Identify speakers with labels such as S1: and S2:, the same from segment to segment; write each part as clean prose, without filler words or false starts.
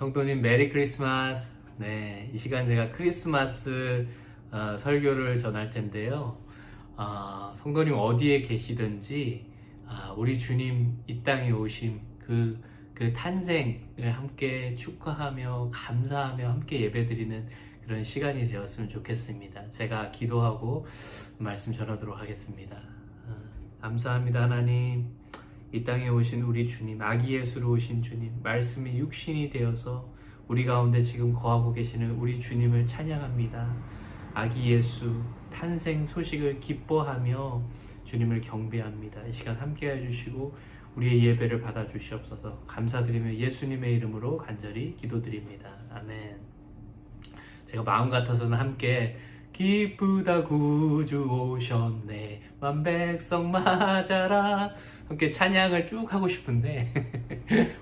S1: 성도님 메리 크리스마스. 네, 이 시간 제가 크리스마스 설교를 전할 텐데요. 성도님 어디에 계시든지 우리 주님 이 땅에 오심 그 탄생을 함께 축하하며 감사하며 함께 예배드리는 그런 시간이 되었으면 좋겠습니다. 제가 기도하고 말씀 전하도록 하겠습니다. 감사합니다. 하나님, 이 땅에 오신 우리 주님, 아기 예수로 오신 주님, 말씀이 육신이 되어서 우리 가운데 지금 거하고 계시는 우리 주님을 찬양합니다. 아기 예수 탄생 소식을 기뻐하며 주님을 경배합니다. 이 시간 함께 해주시고 우리의 예배를 받아주시옵소서. 감사드리며 예수님의 이름으로 간절히 기도드립니다. 아멘. 제가 마음 같아서는 함께 기쁘다 구주 오셨네 만백성 맞아라 함께 찬양을 쭉 하고 싶은데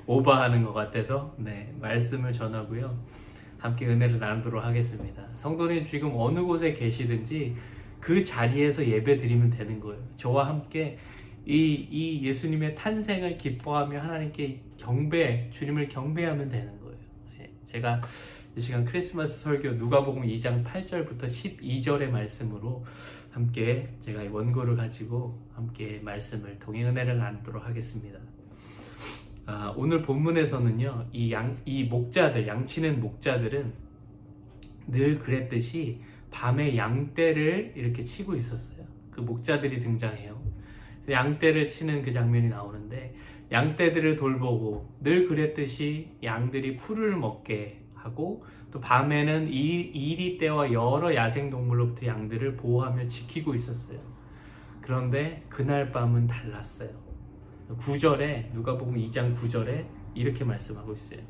S1: 오버하는 것 같아서 말씀을 전하고요, 함께 은혜를 나누도록 하겠습니다. 성도님 지금 어느 곳에 계시든지 그 자리에서 예배 드리면 되는 거예요. 저와 함께 이 예수님의 탄생을 기뻐하며 하나님께 주님을 경배하면 되는 거예요. 제가 이 시간 크리스마스 설교 누가복음 2장 8절부터 12절의 말씀으로 함께 제가 이 원고를 가지고 함께 말씀을 통해 은혜를 나누도록 하겠습니다. 오늘 본문에서는요, 이 목자들, 양치는 목자들은 늘 그랬듯이 밤에 양떼를 이렇게 치고 있었어요. 그 목자들이 등장해요. 양떼를 치는 그 장면이 나오는데, 양떼들을 돌보고 늘 그랬듯이 양들이 풀을 먹게 하고, 또 밤에는 이리떼와 여러 야생동물로부터 양들을 보호하며 지키고 있었어요. 그런데 그날 밤은 달랐어요. 9절에, 누가복음 2장 9절에 이렇게 말씀하고 있어요.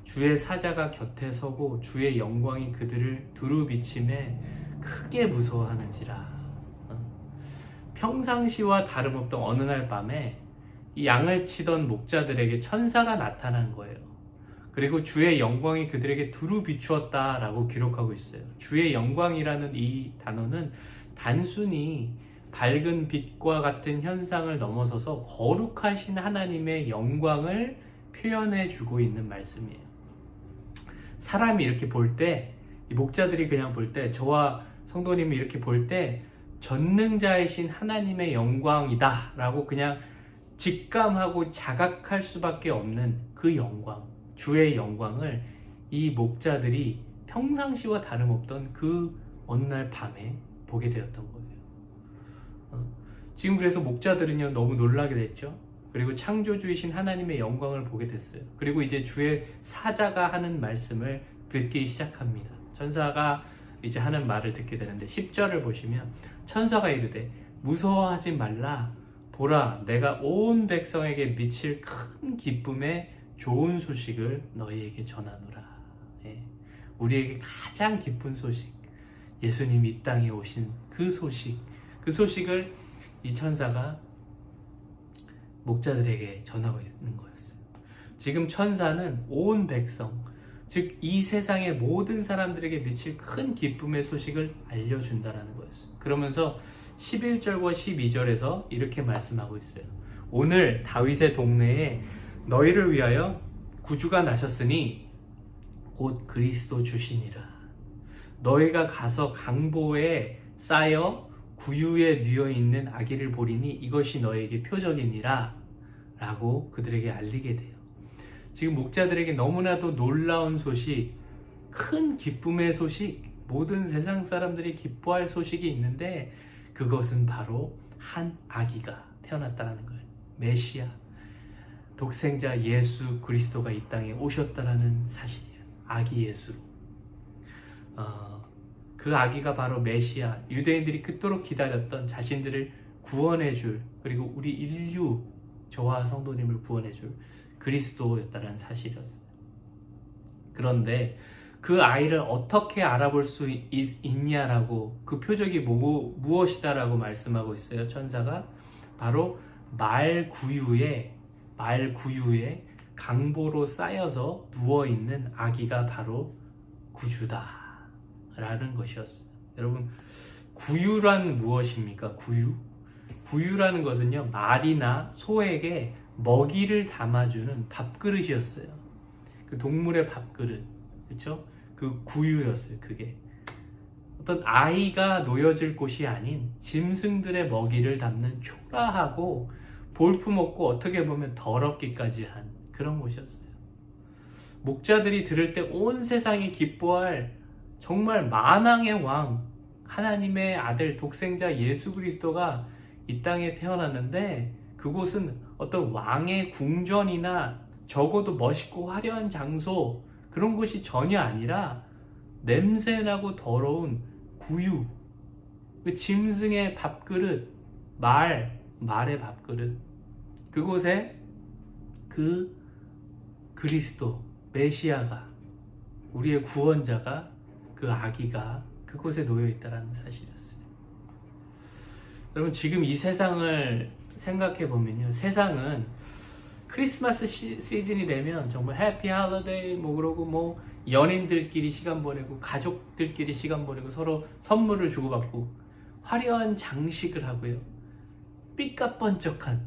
S1: 주의 사자가 곁에 서고 주의 영광이 그들을 두루 비침에 크게 무서워하는지라. 평상시와 다름없던 어느 날 밤에 이 양을 치던 목자들에게 천사가 나타난 거예요. 그리고 주의 영광이 그들에게 두루 비추었다라고 기록하고 있어요. 주의 영광이라는 이 단어는 단순히 밝은 빛과 같은 현상을 넘어서서 거룩하신 하나님의 영광을 표현해 주고 있는 말씀이에요. 사람이 이렇게 볼 때, 이 목자들이 그냥 볼 때, 저와 성도님이 이렇게 볼 때 전능자이신 하나님의 영광이다 라고 그냥 직감하고 자각할 수밖에 없는 그 영광, 주의 영광을 이 목자들이 평상시와 다름없던 그 어느 날 밤에 보게 되었던 거예요. 지금 그래서 목자들은요, 너무 놀라게 됐죠. 그리고 창조주이신 하나님의 영광을 보게 됐어요. 그리고 이제 주의 사자가 하는 말씀을 듣기 시작합니다. 천사가 이제 하는 말을 듣게 되는데, 10절을 보시면 천사가 이르되 무서워하지 말라. 보라, 내가 온 백성에게 미칠 큰 기쁨의 좋은 소식을 너희에게 전하노라. 우리에게 가장 기쁜 소식, 예수님이 이 땅에 오신 그 소식을 이 천사가 목자들에게 전하고 있는 거였어요. 지금 천사는 온 백성, 즉 이 세상의 모든 사람들에게 미칠 큰 기쁨의 소식을 알려준다라는 거였어요. 그러면서 11절과 12절에서 이렇게 말씀하고 있어요. 오늘 다윗의 동네에 너희를 위하여 구주가 나셨으니 곧 그리스도 주시니라. 너희가 가서 강보에 쌓여 구유에 뉘어 있는 아기를 보리니 이것이 너에게 표적이니라 라고 그들에게 알리게 돼요. 지금 목자들에게 너무나도 놀라운 소식, 큰 기쁨의 소식, 모든 세상 사람들이 기뻐할 소식이 있는데, 그것은 바로 한 아기가 태어났다는 거예요. 메시아, 독생자 예수 그리스도가 이 땅에 오셨다라는 사실이에요. 아기 예수로. 그 아기가 바로 메시아, 유대인들이 그토록 기다렸던 자신들을 구원해줄, 그리고 우리 인류, 저와 성도님을 구원해줄 그리스도였다는 사실이었어요. 그런데 그 아이를 어떻게 알아볼 수 있냐라고, 그 표적이 무엇이다라고 말씀하고 있어요. 천사가 바로 말 구유에 강보로 쌓여서 누워있는 아기가 바로 구주다 라는 것이었어요. 여러분, 구유란 무엇입니까? 구유라는 것은요, 말이나 소에게 먹이를 담아주는 밥그릇이었어요. 그 동물의 밥그릇, 그렇죠? 그 구유였어요. 그게 어떤 아이가 놓여질 곳이 아닌 짐승들의 먹이를 담는 초라하고 볼품없고 어떻게 보면 더럽기까지 한 그런 곳이었어요. 목자들이 들을 때 온 세상이 기뻐할 정말 만왕의 왕, 하나님의 아들 독생자 예수 그리스도가 이 땅에 태어났는데, 그곳은 어떤 왕의 궁전이나 적어도 멋있고 화려한 장소, 그런 곳이 전혀 아니라 냄새나고 더러운 구유, 그 짐승의 밥그릇, 말의 밥그릇, 그곳에 그 그리스도 메시아가, 우리의 구원자가, 그 아기가 그곳에 놓여 있다는 사실이었어요. 여러분, 지금 이 세상을 생각해 보면요, 세상은 크리스마스 시즌이 되면 정말 해피 할러데이 뭐 그러고 뭐 연인들끼리 시간 보내고 가족들끼리 시간 보내고 서로 선물을 주고받고 화려한 장식을 하고요, 삐까뻔쩍한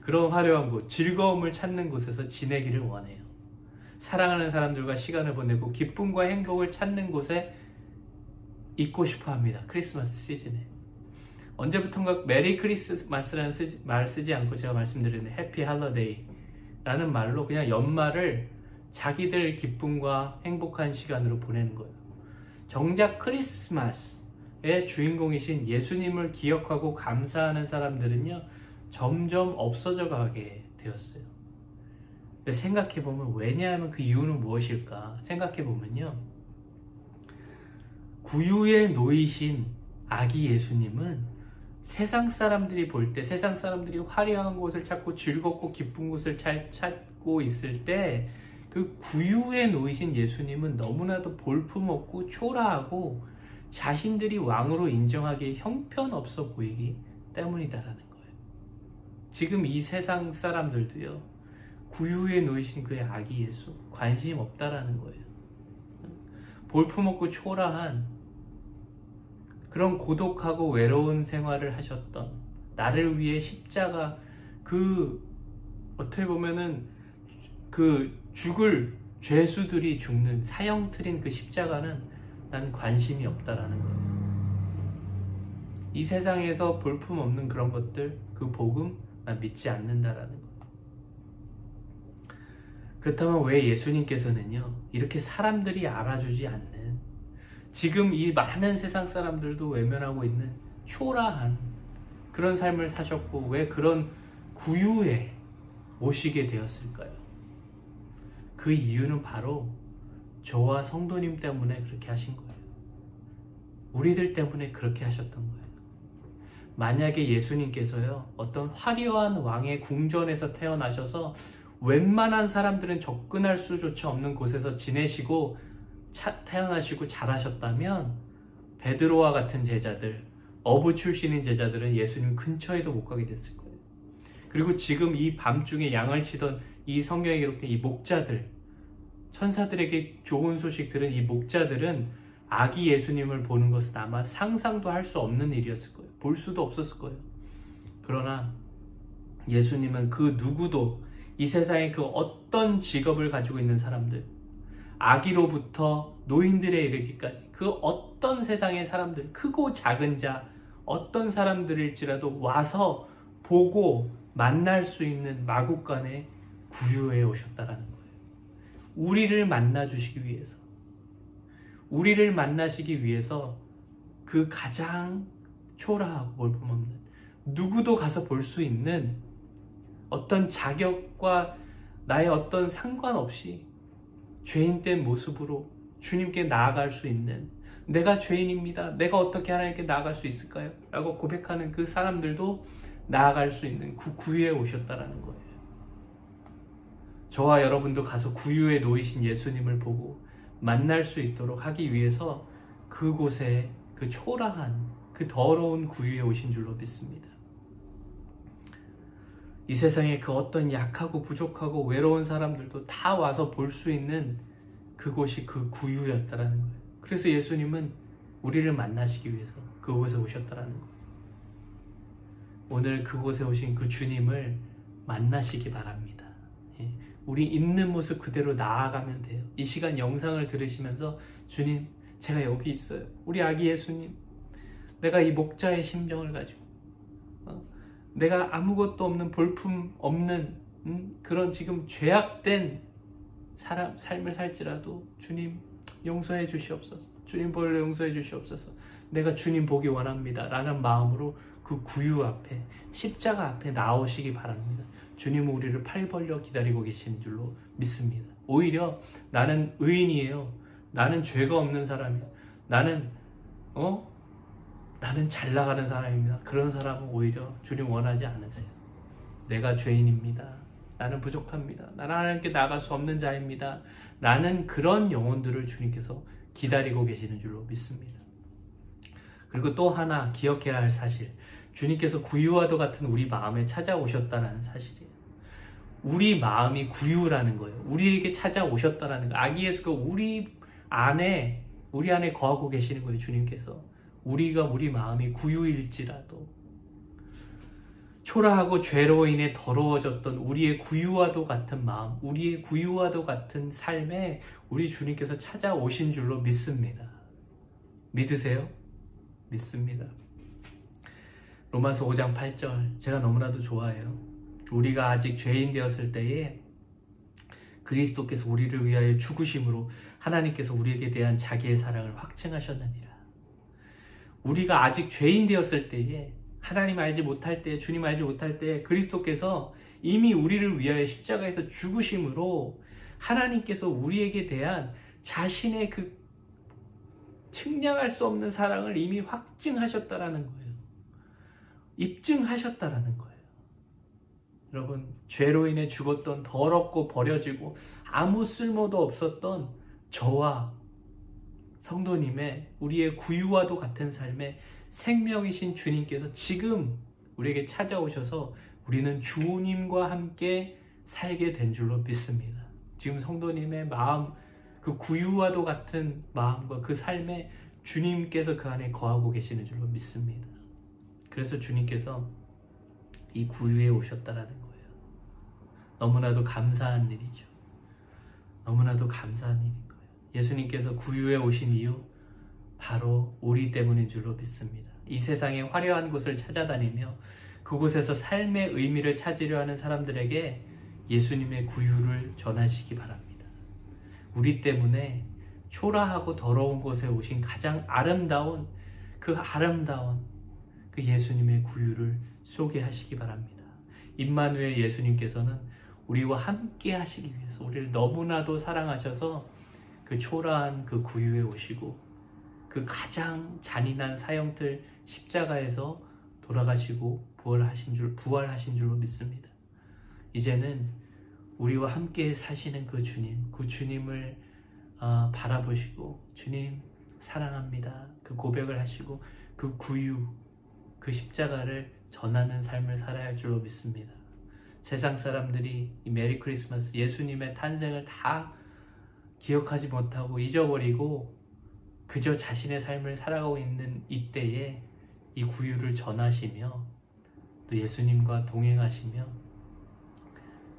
S1: 그런 화려한 곳, 즐거움을 찾는 곳에서 지내기를 원해요. 사랑하는 사람들과 시간을 보내고 기쁨과 행복을 찾는 곳에 있고 싶어 합니다. 크리스마스 시즌에. 언제부턴가 메리 크리스마스라는 말 쓰지 않고 제가 말씀드리는 해피 할러데이 라는 말로 그냥 연말을 자기들 기쁨과 행복한 시간으로 보내는 거예요. 정작 크리스마스의 주인공이신 예수님을 기억하고 감사하는 사람들은요, 점점 없어져 가게 되었어요. 근데 생각해보면, 왜냐하면 그 이유는 무엇일까 생각해보면요, 구유에 놓이신 아기 예수님은 세상 사람들이 볼 때, 세상 사람들이 화려한 곳을 찾고 즐겁고 기쁜 곳을 잘 찾고 있을 때, 그 구유에 놓이신 예수님은 너무나도 볼품없고 초라하고 자신들이 왕으로 인정하기에 형편없어 보이기 때문이다라는 거예요. 지금 이 세상 사람들도요, 구유에 놓이신 그의 아기 예수 관심 없다라는 거예요. 볼품없고 초라한 그런 고독하고 외로운 생활을 하셨던, 나를 위해 십자가, 그 어떻게 보면은 그 죽을 죄수들이 죽는 사형틀인 그 십자가는 난 관심이 없다라는 거예요. 이 세상에서 볼품없는 그런 것들, 그 복음 난 믿지 않는다라는 거예요. 그렇다면 왜 예수님께서는요, 이렇게 사람들이 알아주지 않는, 지금 이 많은 세상 사람들도 외면하고 있는 초라한 그런 삶을 사셨고, 왜 그런 구유에 오시게 되었을까요? 그 이유는 바로 저와 성도님 때문에 그렇게 하신 거예요. 우리들 때문에 그렇게 하셨던 거예요. 만약에 예수님께서요, 어떤 화려한 왕의 궁전에서 태어나셔서 웬만한 사람들은 접근할 수조차 없는 곳에서 지내시고 태어나시고 자라셨다면, 베드로와 같은 제자들, 어부 출신인 제자들은 예수님 근처에도 못 가게 됐을 거예요. 그리고 지금 이 밤중에 양을 치던 이 성경에 기록된 이 목자들, 천사들에게 좋은 소식 들은 이 목자들은 아기 예수님을 보는 것은 아마 상상도 할 수 없는 일이었을 거예요. 볼 수도 없었을 거예요. 그러나 예수님은 그 누구도, 이 세상에 그 어떤 직업을 가지고 있는 사람들, 아기로부터 노인들에 이르기까지 그 어떤 세상의 사람들, 크고 작은 자, 어떤 사람들일지라도 와서 보고 만날 수 있는 마국간에 구유해 오셨다라는 거예요. 우리를 만나주시기 위해서, 우리를 만나시기 위해서 그 가장 초라하고 볼품없는, 누구도 가서 볼 수 있는 어떤 자격과 나의 어떤 상관없이 죄인된 모습으로 주님께 나아갈 수 있는, 내가 죄인입니다, 내가 어떻게 하나님께 나아갈 수 있을까요? 라고 고백하는 그 사람들도 나아갈 수 있는 그 구유에 오셨다라는 거예요. 저와 여러분도 가서 구유에 놓이신 예수님을 보고 만날 수 있도록 하기 위해서 그곳에, 그 초라한, 그 더러운 구유에 오신 줄로 믿습니다. 이 세상에 그 어떤 약하고 부족하고 외로운 사람들도 다 와서 볼 수 있는 그곳이 그 구유였다라는 거예요. 그래서 예수님은 우리를 만나시기 위해서 그곳에 오셨다라는 거예요. 오늘 그곳에 오신 그 주님을 만나시기 바랍니다. 우리 있는 모습 그대로 나아가면 돼요. 이 시간 영상을 들으시면서 주님, 제가 여기 있어요. 우리 아기 예수님, 내가 이 목자의 심정을 가지고 내가 아무것도 없는, 볼품 없는 그런 지금 죄악된 삶을 살지라도 주님 용서해 주시옵소서. 주님 보혈로 용서해 주시옵소서. 내가 주님 보기 원합니다 라는 마음으로 그 구유 앞에, 십자가 앞에 나오시기 바랍니다. 주님은 우리를 팔 벌려 기다리고 계시는 줄로 믿습니다. 오히려 나는 의인이에요, 나는 죄가 없는 사람이에요, 나는 잘 나가는 사람입니다, 그런 사람은 오히려 주님 원하지 않으세요. 내가 죄인입니다, 나는 부족합니다, 나는 하나님께 나아갈 수 없는 자입니다, 나는 그런 영혼들을 주님께서 기다리고 계시는 줄로 믿습니다. 그리고 또 하나 기억해야 할 사실, 주님께서 구유와도 같은 우리 마음에 찾아오셨다는 사실이에요. 우리 마음이 구유라는 거예요. 우리에게 찾아오셨다는 거예요. 아기 예수가 우리 안에 거하고 계시는 거예요. 주님께서 우리 마음이 구유일지라도, 초라하고 죄로 인해 더러워졌던 우리의 구유와도 같은 마음, 우리의 구유와도 같은 삶에 우리 주님께서 찾아오신 줄로 믿습니다. 믿으세요? 믿습니다. 로마서 5장 8절 제가 너무나도 좋아해요. 우리가 아직 죄인 되었을 때에 그리스도께서 우리를 위하여 죽으심으로 하나님께서 우리에게 대한 자기의 사랑을 확증하셨느니라. 우리가 아직 죄인 되었을 때에, 하나님 알지 못할 때, 주님 알지 못할 때 그리스도께서 이미 우리를 위하여 십자가에서 죽으심으로 하나님께서 우리에게 대한 자신의 그 측량할 수 없는 사랑을 이미 확증하셨다라는 거예요. 입증하셨다라는 거예요. 여러분, 죄로 인해 죽었던, 더럽고 버려지고 아무 쓸모도 없었던 저와 성도님의, 우리의 구유와도 같은 삶에 생명이신 주님께서 지금 우리에게 찾아오셔서 우리는 주님과 함께 살게 된 줄로 믿습니다. 지금 성도님의 마음, 그 구유와도 같은 마음과 그 삶에 주님께서 그 안에 거하고 계시는 줄로 믿습니다. 그래서 주님께서 이 구유에 오셨다라는 거예요. 너무나도 감사한 일이죠. 너무나도 감사한 일인 거예요. 예수님께서 구유에 오신 이유, 바로 우리 때문인 줄로 믿습니다. 이 세상의 화려한 곳을 찾아다니며 그곳에서 삶의 의미를 찾으려 하는 사람들에게 예수님의 구유를 전하시기 바랍니다. 우리 때문에 초라하고 더러운 곳에 오신 가장 아름다운 그 예수님의 구유를 소개하시기 바랍니다. 임마누엘 예수님께서는 우리와 함께 하시기 위해서 우리를 너무나도 사랑하셔서 그 초라한 그 구유에 오시고 그 가장 잔인한 사형틀 십자가에서 돌아가시고 부활하신 줄로 믿습니다. 이제는 우리와 함께 사시는 그 주님을 바라보시고 주님 사랑합니다, 그 고백을 하시고 그 구유, 그 십자가를 전하는 삶을 살아야 할 줄로 믿습니다. 세상 사람들이 이 메리 크리스마스, 예수님의 탄생을 다 기억하지 못하고 잊어버리고 그저 자신의 삶을 살아가고 있는 이때에 이 구유를 전하시며 또 예수님과 동행하시며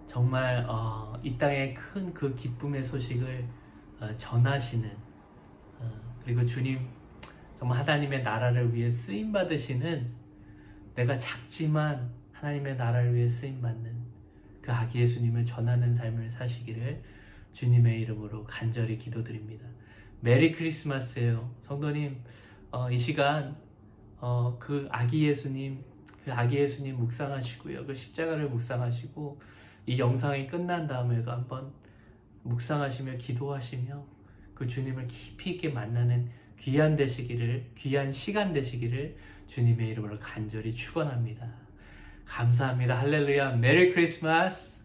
S1: 정말 이 땅의 큰 그 기쁨의 소식을 전하시는, 그리고 주님 정말 하나님의 나라를 위해 쓰임받으시는, 내가 작지만 하나님의 나라를 위해 쓰임받는 그 아기 예수님을 전하는 삶을 사시기를 주님의 이름으로 간절히 기도드립니다. 메리 크리스마스예요. 성도님, 이 시간 그 아기 예수님 묵상하시고요. 그 십자가를 묵상하시고 이 영상이 끝난 다음에도 한번 묵상하시며 기도하시며 그 주님을 깊이 있게 만나는 귀한 시간 되시기를 주님의 이름으로 간절히 축원합니다. 감사합니다. 할렐루야. 메리 크리스마스.